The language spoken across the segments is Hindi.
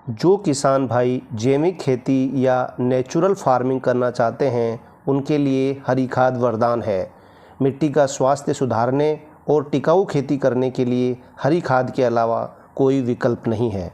जो किसान भाई जैविक खेती या नेचुरल फार्मिंग करना चाहते हैं उनके लिए हरी खाद वरदान है। मिट्टी का स्वास्थ्य सुधारने और टिकाऊ खेती करने के लिए हरी खाद के अलावा कोई विकल्प नहीं है।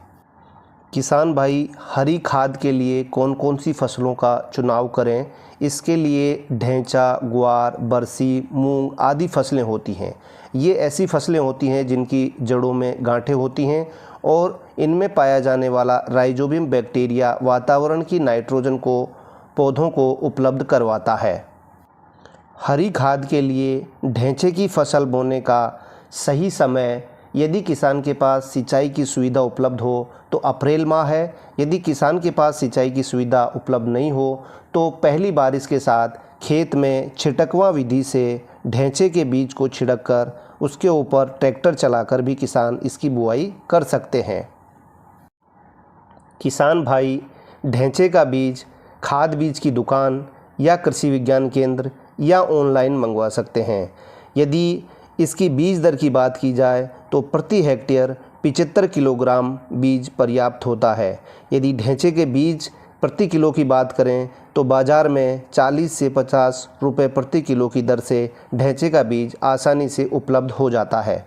किसान भाई हरी खाद के लिए कौन कौन सी फसलों का चुनाव करें, इसके लिए ढैंचा, ग्वार, बरसी, मूंग आदि फसलें होती हैं। ये ऐसी फसलें होती हैं जिनकी जड़ों में गांठें होती हैं और इनमें पाया जाने वाला राइजोबियम बैक्टीरिया वातावरण की नाइट्रोजन को पौधों को उपलब्ध करवाता है। हरी खाद के लिए ढैंचे की फसल बोने का सही समय, यदि किसान के पास सिंचाई की सुविधा उपलब्ध हो तो अप्रैल माह है। यदि किसान के पास सिंचाई की सुविधा उपलब्ध नहीं हो तो पहली बारिश के साथ खेत में छिटकवा विधि से ढैंचे के बीज को छिड़क कर उसके ऊपर ट्रैक्टर चलाकर भी किसान इसकी बुआई कर सकते हैं। किसान भाई ढैंचे का बीज खाद बीज की दुकान या कृषि विज्ञान केंद्र या ऑनलाइन मंगवा सकते हैं। यदि इसकी बीज दर की बात की जाए तो प्रति हेक्टेयर 75 किलोग्राम बीज पर्याप्त होता है। यदि ढैंचे के बीज प्रति किलो की बात करें तो बाज़ार में 40 से 50 रुपये प्रति किलो की दर से ढैंचे का बीज आसानी से उपलब्ध हो जाता है।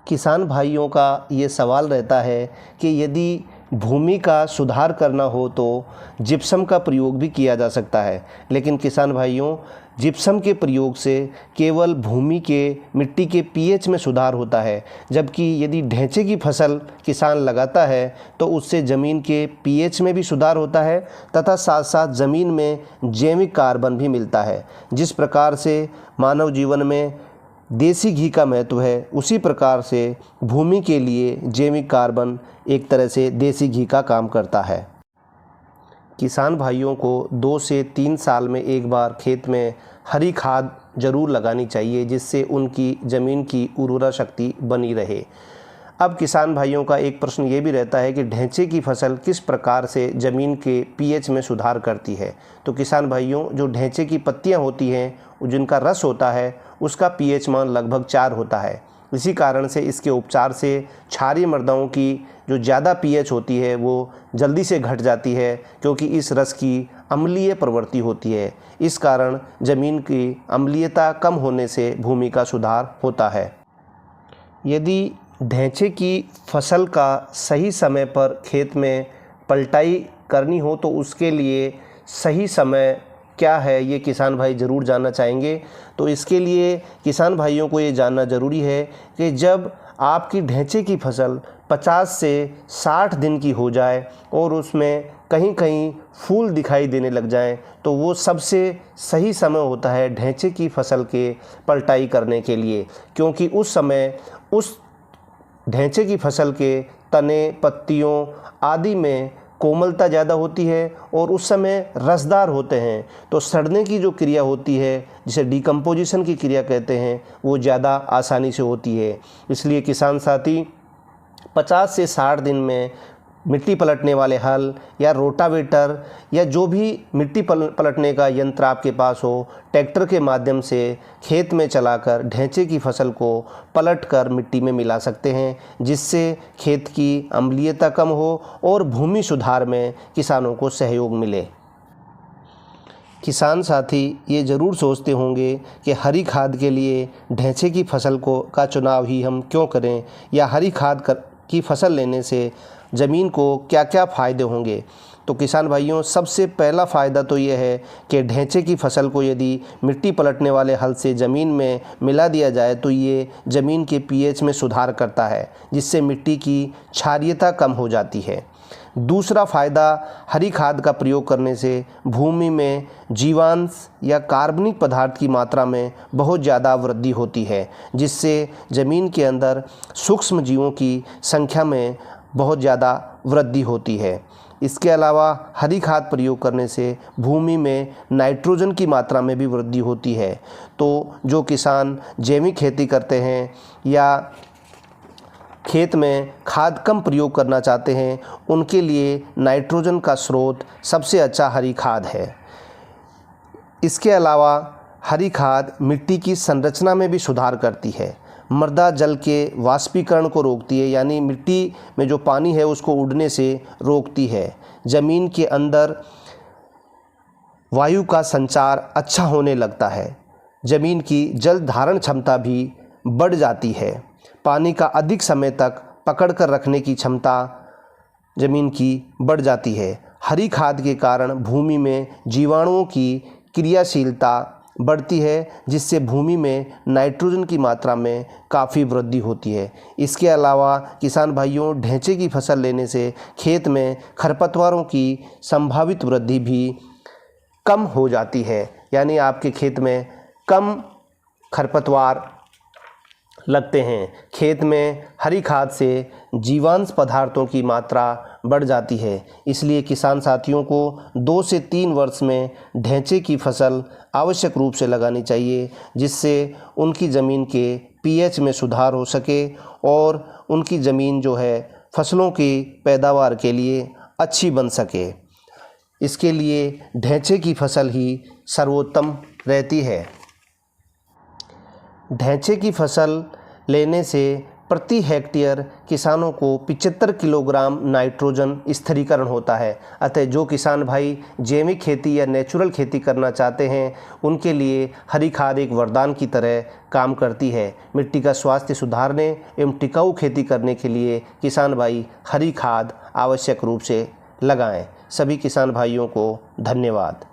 किसान भाइयों का ये सवाल रहता है कि यदि भूमि का सुधार करना हो तो जिप्सम का प्रयोग भी किया जा सकता है, लेकिन किसान भाइयों जिप्सम के प्रयोग से केवल भूमि के मिट्टी के पीएच में सुधार होता है, जबकि यदि ढैंचे की फसल किसान लगाता है तो उससे ज़मीन के पीएच में भी सुधार होता है तथा साथ साथ ज़मीन में जैविक कार्बन भी मिलता है। जिस प्रकार से मानव जीवन में देसी घी का महत्व है, उसी प्रकार से भूमि के लिए जैविक कार्बन एक तरह से देसी घी का काम करता है। किसान भाइयों को 2 से 3 साल में एक बार खेत में हरी खाद जरूर लगानी चाहिए, जिससे उनकी ज़मीन की उर्वरा शक्ति बनी रहे। अब किसान भाइयों का एक प्रश्न ये भी रहता है कि ढैंचे की फसल किस प्रकार से ज़मीन के पीएच में सुधार करती है। तो किसान भाइयों, जो ढैंचे की पत्तियां होती हैं, जिनका रस होता है, उसका पीएच मान लगभग 4 होता है। इसी कारण से इसके उपचार से क्षारीय मृदाओं की जो ज़्यादा पीएच होती है वो जल्दी से घट जाती है, क्योंकि इस रस की अम्लीय प्रवृत्ति होती है। इस कारण ज़मीन की अम्लीयता कम होने से भूमि का सुधार होता है। यदि ढैंचे की फसल का सही समय पर खेत में पलटाई करनी हो तो उसके लिए सही समय क्या है, ये किसान भाई ज़रूर जानना चाहेंगे। तो इसके लिए किसान भाइयों को ये जानना ज़रूरी है कि जब आपकी ढैंचे की फसल 50 से 60 दिन की हो जाए और उसमें कहीं कहीं फूल दिखाई देने लग जाएं, तो वो सबसे सही समय होता है ढैंचे की फसल के पलटाई करने के लिए, क्योंकि उस समय उस ढैंचे की फसल के तने, पत्तियों आदि में कोमलता ज़्यादा होती है और उस समय रसदार होते हैं, तो सड़ने की जो क्रिया होती है, जिसे डिकम्पोजिशन की क्रिया कहते हैं, वो ज़्यादा आसानी से होती है। इसलिए किसान साथी 50 से 60 दिन में मिट्टी पलटने वाले हल या रोटावेटर या जो भी मिट्टी पलटने का यंत्र आपके पास हो, ट्रैक्टर के माध्यम से खेत में चलाकर ढैंचे की फसल को पलटकर मिट्टी में मिला सकते हैं, जिससे खेत की अम्लीयता कम हो और भूमि सुधार में किसानों को सहयोग मिले। किसान साथी ये ज़रूर सोचते होंगे कि हरी खाद के लिए ढैंचे की फसल का चुनाव ही हम क्यों करें, या हरी खाद की फसल लेने से ज़मीन को क्या क्या फ़ायदे होंगे। तो किसान भाइयों, सबसे पहला फ़ायदा तो ये है कि ढैंचे की फसल को यदि मिट्टी पलटने वाले हल से ज़मीन में मिला दिया जाए तो ये ज़मीन के पीएच में सुधार करता है, जिससे मिट्टी की क्षारीयता कम हो जाती है। दूसरा फ़ायदा, हरी खाद का प्रयोग करने से भूमि में जीवांश या कार्बनिक पदार्थ की मात्रा में बहुत ज़्यादा वृद्धि होती है, जिससे ज़मीन के अंदर सूक्ष्म जीवों की संख्या में बहुत ज़्यादा वृद्धि होती है। इसके अलावा हरी खाद प्रयोग करने से भूमि में नाइट्रोजन की मात्रा में भी वृद्धि होती है। तो जो किसान जैविक खेती करते हैं या खेत में खाद कम प्रयोग करना चाहते हैं, उनके लिए नाइट्रोजन का स्रोत सबसे अच्छा हरी खाद है। इसके अलावा हरी खाद मिट्टी की संरचना में भी सुधार करती है। मृदा जल के वाष्पीकरण को रोकती है, यानी मिट्टी में जो पानी है उसको उड़ने से रोकती है। ज़मीन के अंदर वायु का संचार अच्छा होने लगता है। ज़मीन की जल धारण क्षमता भी बढ़ जाती है। पानी का अधिक समय तक पकड़ कर रखने की क्षमता ज़मीन की बढ़ जाती है। हरी खाद के कारण भूमि में जीवाणुओं की क्रियाशीलता बढ़ती है, जिससे भूमि में नाइट्रोजन की मात्रा में काफ़ी वृद्धि होती है। इसके अलावा किसान भाइयों, ढैंचे की फसल लेने से खेत में खरपतवारों की संभावित वृद्धि भी कम हो जाती है, यानी आपके खेत में कम खरपतवार लगते हैं। खेत में हरी खाद से जीवांश पदार्थों की मात्रा बढ़ जाती है। इसलिए किसान साथियों को 2 से 3 वर्ष में ढैंचे की फसल आवश्यक रूप से लगानी चाहिए, जिससे उनकी ज़मीन के पीएच में सुधार हो सके और उनकी ज़मीन जो है फसलों की पैदावार के लिए अच्छी बन सके। इसके लिए ढैंचे की फसल ही सर्वोत्तम रहती है। ढैंचे की फसल लेने से प्रति हेक्टेयर किसानों को 75 किलोग्राम नाइट्रोजन स्थिरीकरण होता है। अतः जो किसान भाई जैविक खेती या नेचुरल खेती करना चाहते हैं, उनके लिए हरी खाद एक वरदान की तरह काम करती है। मिट्टी का स्वास्थ्य सुधारने एवं टिकाऊ खेती करने के लिए किसान भाई हरी खाद आवश्यक रूप से लगाएं। सभी किसान भाइयों को धन्यवाद।